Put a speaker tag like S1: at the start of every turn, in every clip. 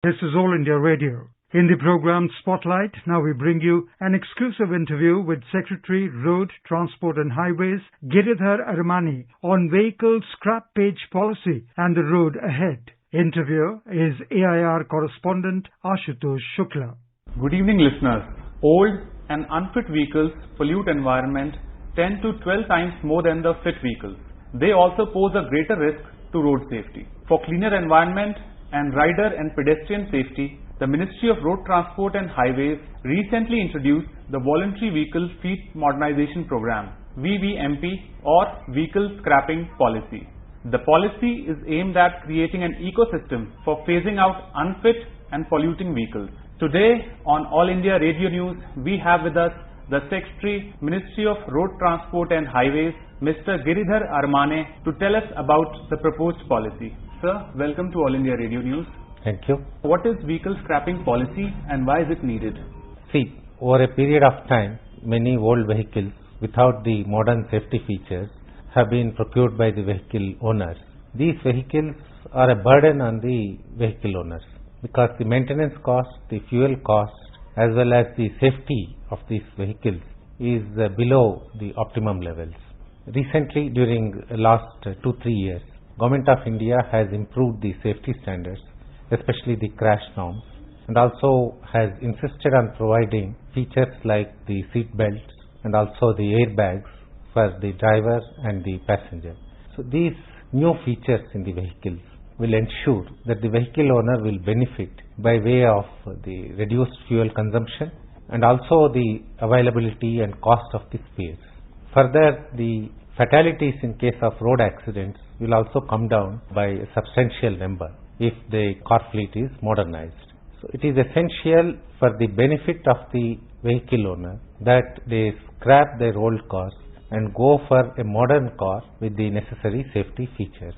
S1: This is All India Radio. In the program Spotlight, now we bring you an exclusive interview with Secretary, Road, Transport and Highways, Giridhar Armane, on vehicle scrap page policy and the road ahead. Interviewer is AIR correspondent Ashutosh Shukla.
S2: Good evening, listeners. Old and unfit vehicles pollute environment 10 to 12 times more than the fit vehicles. They also pose a greater risk to road safety. For cleaner environment and rider and pedestrian safety, the Ministry of Road Transport and Highways recently introduced the Voluntary Vehicle Fleet Modernization Program, VVMP, or Vehicle Scrapping Policy. The policy is aimed at creating an ecosystem for phasing out unfit and polluting vehicles. Today on All India Radio News, we have with us the Secretary, Ministry of Road Transport and Highways, Mr. Giridhar Armane, to tell us about the proposed policy. Sir, welcome to All India Radio News.
S3: Thank you.
S2: What is vehicle scrapping policy and why is it needed?
S3: See, over a period of time, many old vehicles without the modern safety features have been procured by the vehicle owners. These vehicles are a burden on the vehicle owners because the maintenance cost, the fuel cost, as well as the safety of these vehicles is below the optimum levels. Recently, during the last 2-3 years, Government of India has improved the safety standards, especially the crash norms, and also has insisted on providing features like the seat belts and also the airbags for the driver and the passenger. So these new features in the vehicles will ensure that the vehicle owner will benefit by way of the reduced fuel consumption and also the availability and cost of the spares. Further, the fatalities in case of road accidents will also come down by a substantial number if the car fleet is modernized. So it is essential for the benefit of the vehicle owner that they scrap their old cars and go for a modern car with the necessary safety features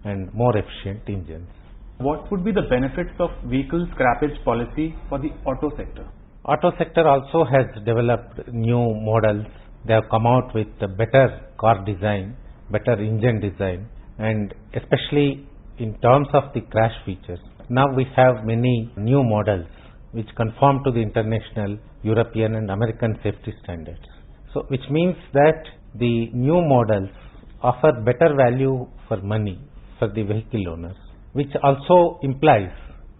S3: and more efficient engines.
S2: What would be the benefits of vehicle scrappage policy for the auto sector?
S3: Auto sector also has developed new models. They have come out with a better car design, better engine design, and especially in terms of the crash features. Now we have many new models which conform to the international, European and American safety standards. So which means that the new models offer better value for money for the vehicle owners, which also implies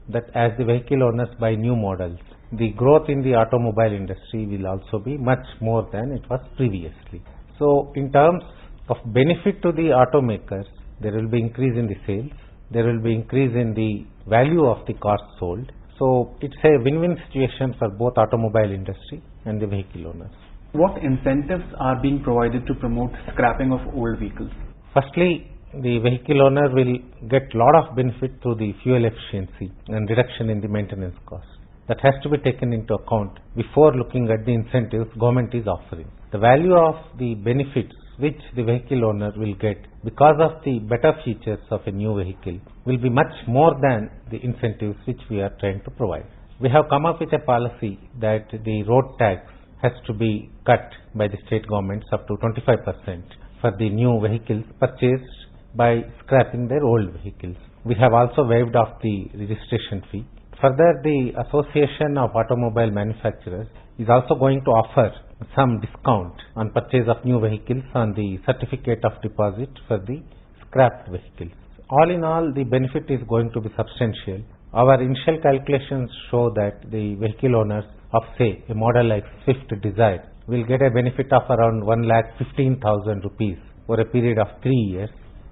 S3: that as the vehicle owners buy new models, the growth in the automobile industry will also be much more than it was previously. So in terms of benefit to the automakers, there will be increase in the sales, there will be increase in the value of the cars sold. So it's a win-win situation for both automobile industry and the vehicle owners.
S2: What incentives are being provided to promote scrapping of old vehicles?
S3: Firstly, the vehicle owner will get a lot of benefit through the fuel efficiency and reduction in the maintenance cost. That has to be taken into account before looking at the incentives government is offering. The value of the benefits which the vehicle owner will get because of the better features of a new vehicle will be much more than the incentives which we are trying to provide. We have come up with a policy that the road tax has to be cut by the state governments up to 25% for the new vehicles purchased by scrapping their old vehicles. We have also waived off the registration fee. Further, the Association of Automobile Manufacturers is also going to offer some discount on purchase of new vehicles on the certificate of deposit for the scrapped vehicles. All in all, the benefit is going to be substantial. Our initial calculations show that the vehicle owners of, say, a model like Swift Desire will get a benefit of around 1,15,000 rupees for a period of 3 years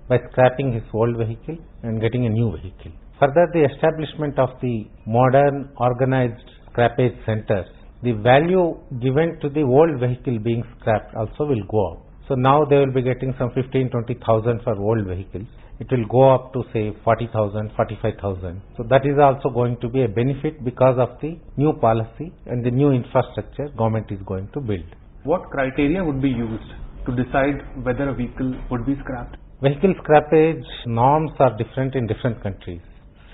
S3: by scrapping his old vehicle and getting a new vehicle. Further, the establishment of the modern organized scrappage centers, the value given to the old vehicle being scrapped also will go up. So now they will be getting some 15,000-20,000 for old vehicles. It will go up to say 40,000, 45,000. So that is also going to be a benefit because of the new policy and the new infrastructure government is going to build.
S2: What criteria would be used to decide whether a vehicle would be scrapped?
S3: Vehicle scrappage norms are different in different countries.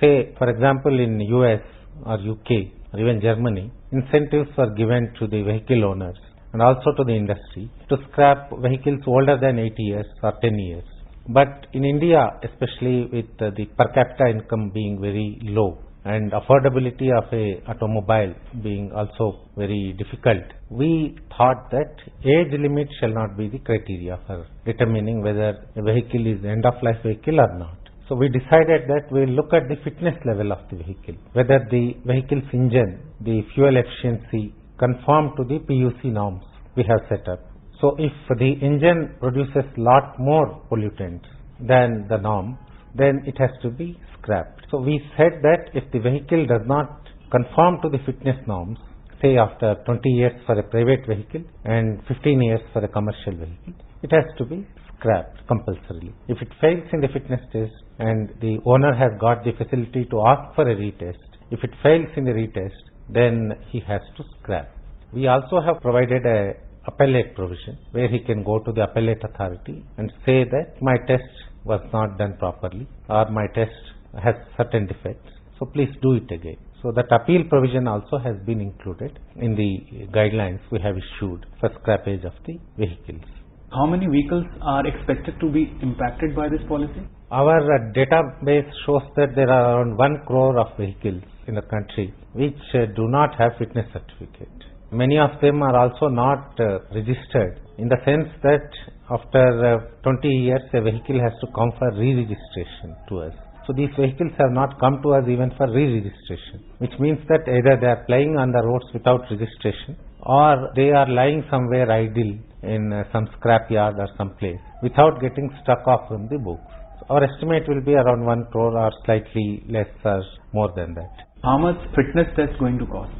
S3: Say, for example, in US or UK or even Germany, incentives were given to the vehicle owners and also to the industry to scrap vehicles older than 8 years or 10 years. But in India, especially with the per capita income being very low and affordability of a automobile being also very difficult, we thought that age limit shall not be the criteria for determining whether a vehicle is end-of-life vehicle or not. So we decided that we will look at the fitness level of the vehicle, whether the vehicle's engine, the fuel efficiency conform to the PUC norms we have set up. So if the engine produces lot more pollutants than the norm, then it has to be scrapped. So we said that if the vehicle does not conform to the fitness norms, say after 20 years for a private vehicle and 15 years for a commercial vehicle, it has to be scrapped compulsorily. If it fails in the fitness test and the owner has got the facility to ask for a retest, if it fails in the retest, then he has to scrap. We also have provided a appellate provision where he can go to the appellate authority and say that my test was not done properly or my test has certain defects, so please do it again. So that appeal provision also has been included in the guidelines we have issued for scrappage of the vehicles.
S2: How many vehicles are expected to be impacted by this policy?
S3: Our database shows that there are around 1 crore of vehicles in the country which do not have fitness certificate. Many of them are also not registered, in the sense that after 20 years a vehicle has to come for re-registration to us. So these vehicles have not come to us even for re-registration, which means that either they are plying on the roads without registration or they are lying somewhere idle in some scrap yard or some place without getting struck off from the books. So our estimate will be around 1 crore or slightly less or more than that.
S2: How much fitness test going to cost?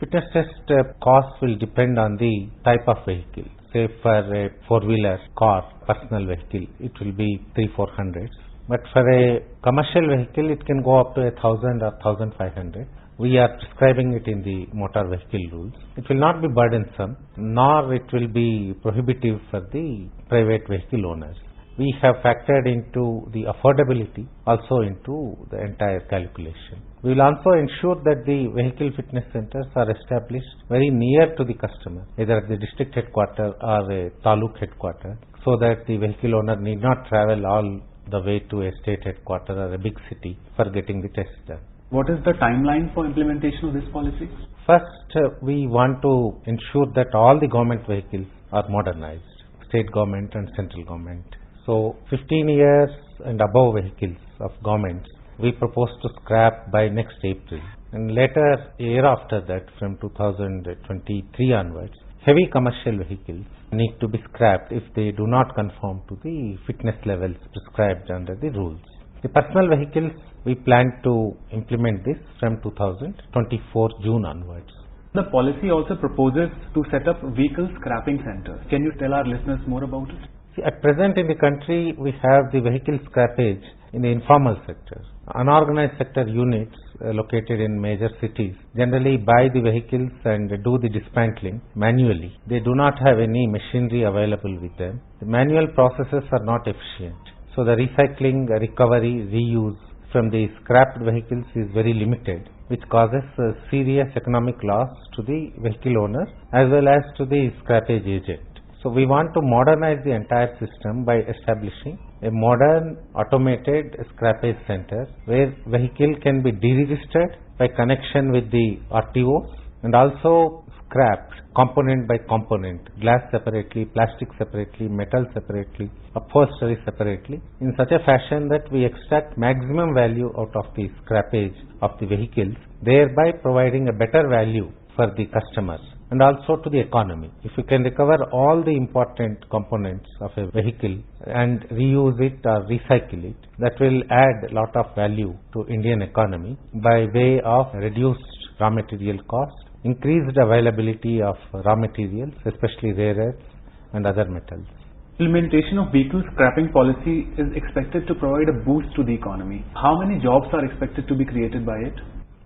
S3: Fitness test cost will depend on the type of vehicle. Say for a four-wheeler car, personal vehicle, it will be 300-400. But for a commercial vehicle, it can go up to 1,000 or 1,500. We are prescribing it in the motor vehicle rules. It will not be burdensome, nor it will be prohibitive for the private vehicle owners. We have factored into the affordability also into the entire calculation. We will also ensure that the vehicle fitness centers are established very near to the customer, either at the district headquarter or a taluk headquarter, so that the vehicle owner need not travel all the way to a state headquarter or a big city for getting the test done.
S2: What is the timeline for implementation of this policy?
S3: First, we want to ensure that all the government vehicles are modernized, state government and central government. So 15 years and above vehicles of governments, we propose to scrap by next April. And later, a year after that, from 2023 onwards, heavy commercial vehicles need to be scrapped if they do not conform to the fitness levels prescribed under the rules. The personal vehicles, we plan to implement this from 2024 June onwards.
S2: The policy also proposes to set up vehicle scrapping centers. Can you tell our listeners more about it?
S3: At present in the country, we have the vehicle scrappage in the informal sector. Unorganized sector units located in major cities generally buy the vehicles and do the dismantling manually. They do not have any machinery available with them. The manual processes are not efficient. So the recycling, recovery, reuse from the scrapped vehicles is very limited, which causes serious economic loss to the vehicle owner as well as to the scrappage agent. So we want to modernize the entire system by establishing a modern automated scrappage center where vehicle can be deregistered by connection with the RTOs and also scrapped component by component, glass separately, plastic separately, metal separately, upholstery separately, in such a fashion that we extract maximum value out of the scrappage of the vehicles, thereby providing a better value for the customers and also to the economy. If we can recover all the important components of a vehicle and reuse it or recycle it, that will add a lot of value to Indian economy by way of reduced raw material cost, increased availability of raw materials, especially rare earths and other metals.
S2: Implementation of vehicle scrapping policy is expected to provide a boost to the economy. How many jobs are expected to be created by it?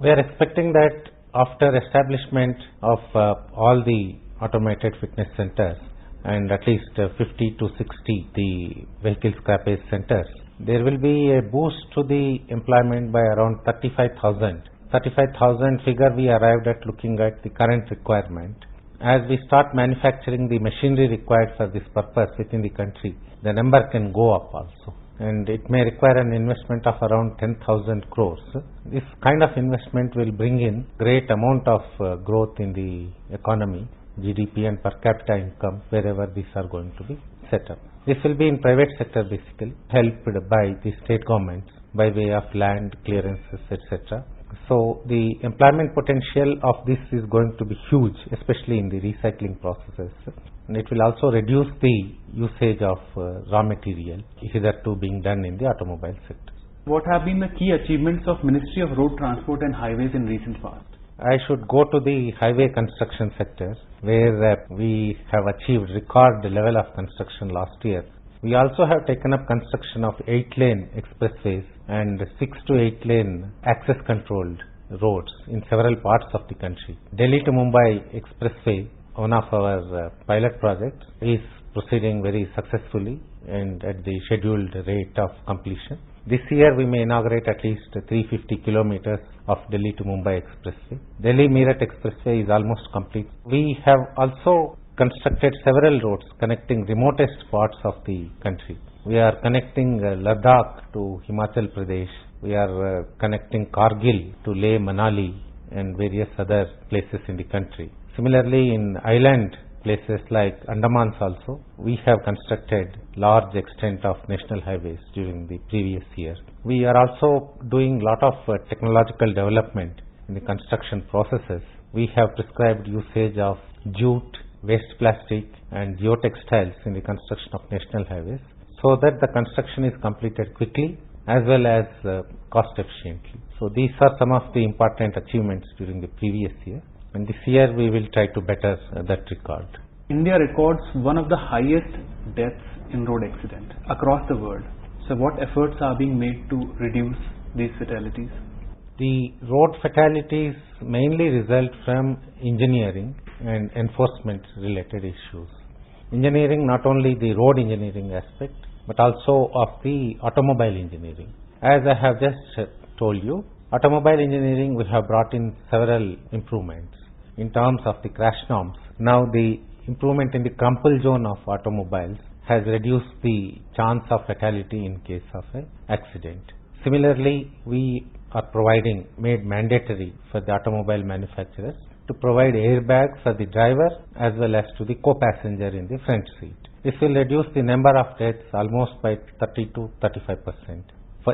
S3: We are expecting that after establishment of all the automated fitness centers and at least 50 to 60 the vehicle scrappage centers, there will be a boost to the employment by around 35,000. 35,000 figure we arrived at looking at the current requirement. As we start manufacturing the machinery required for this purpose within the country, the number can go up also. and it may require an investment of around 10,000 crores. This kind of investment will bring in great amount of growth in the economy, GDP and per capita income wherever these are going to be set up. This will be in private sector basically, helped by the state governments by way of land clearances, etc. So the employment potential of this is going to be huge, especially in the recycling processes. And it will also reduce the usage of raw material, hitherto being done in the automobile sector.
S2: What have been the key achievements of Ministry of Road Transport and Highways in recent past?
S3: I should go to the highway construction sector, where we have achieved record level of construction last year. We also have taken up construction of 8-lane expressways and 6 to 8-lane access controlled roads in several parts of the country. Delhi to Mumbai expressway, one of our pilot projects, is proceeding very successfully and at the scheduled rate of completion. This year we may inaugurate at least 350 kilometers of Delhi to Mumbai expressway. Delhi-Meerut expressway is almost complete. We have also constructed several roads connecting remotest parts of the country. We are connecting Ladakh to Himachal Pradesh. We are connecting Kargil to Leh, Manali and various other places in the country. Similarly, in island places like Andamans also, we have constructed large extent of national highways during the previous year. We are also doing lot of technological development in the construction processes. We have prescribed usage of jute, waste plastic and geotextiles in the construction of national highways so that the construction is completed quickly as well as cost efficiently. So these are some of the important achievements during the previous year, and this year we will try to better that record.
S2: India records one of the highest deaths in road accident across the world. So what efforts are being made to reduce these fatalities?
S3: The road fatalities mainly result from engineering and enforcement related issues. Engineering, not only the road engineering aspect, but also of the automobile engineering. As I have just told you, automobile engineering, we have brought in several improvements in terms of the crash norms. Now the improvement in the crumple zone of automobiles has reduced the chance of fatality in case of an accident. Similarly, we are made mandatory for the automobile manufacturers to provide airbags for the driver as well as to the co-passenger in the front seat. This will reduce the number of deaths almost by 30 to 35%.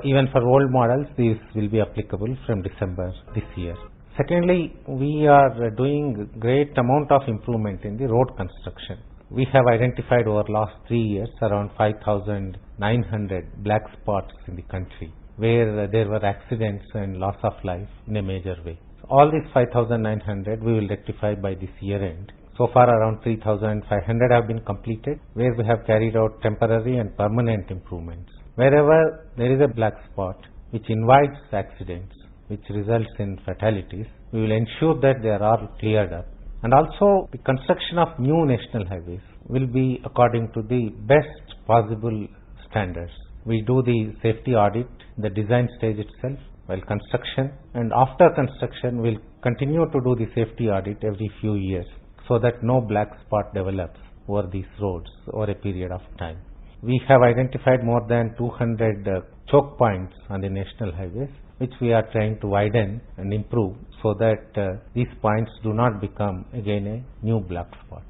S3: Even for old models, this will be applicable from December this year. Secondly, we are doing great amount of improvement in the road construction. We have identified over last 3 years around 5,900 black spots in the country where there were accidents and loss of life in a major way. So all these 5,900 we will rectify by this year end. So far around 3,500 have been completed, where we have carried out temporary and permanent improvements. Wherever there is a black spot which invites accidents, which results in fatalities, we will ensure that they are all cleared up. And also the construction of new national highways will be according to the best possible standards. We do the safety audit, the design stage itself, while construction, and after construction we'll continue to do the safety audit every few years so that no black spot develops over these roads over a period of time. We have identified more than 200 choke points on the national highways, which we are trying to widen and improve so that these points do not become again a new black spot.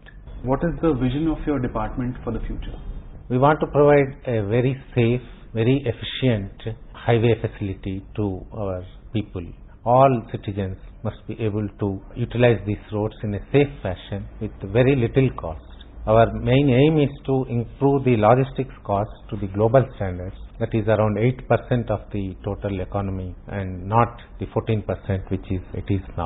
S2: What is the vision of your department for the future?
S3: We want to provide a very safe, very efficient highway facility to our people. All citizens must be able to utilize these roads in a safe fashion with very little cost. Our main aim is to improve the logistics cost to the global standards, that is around 8% of the total economy and not the 14% which it is now.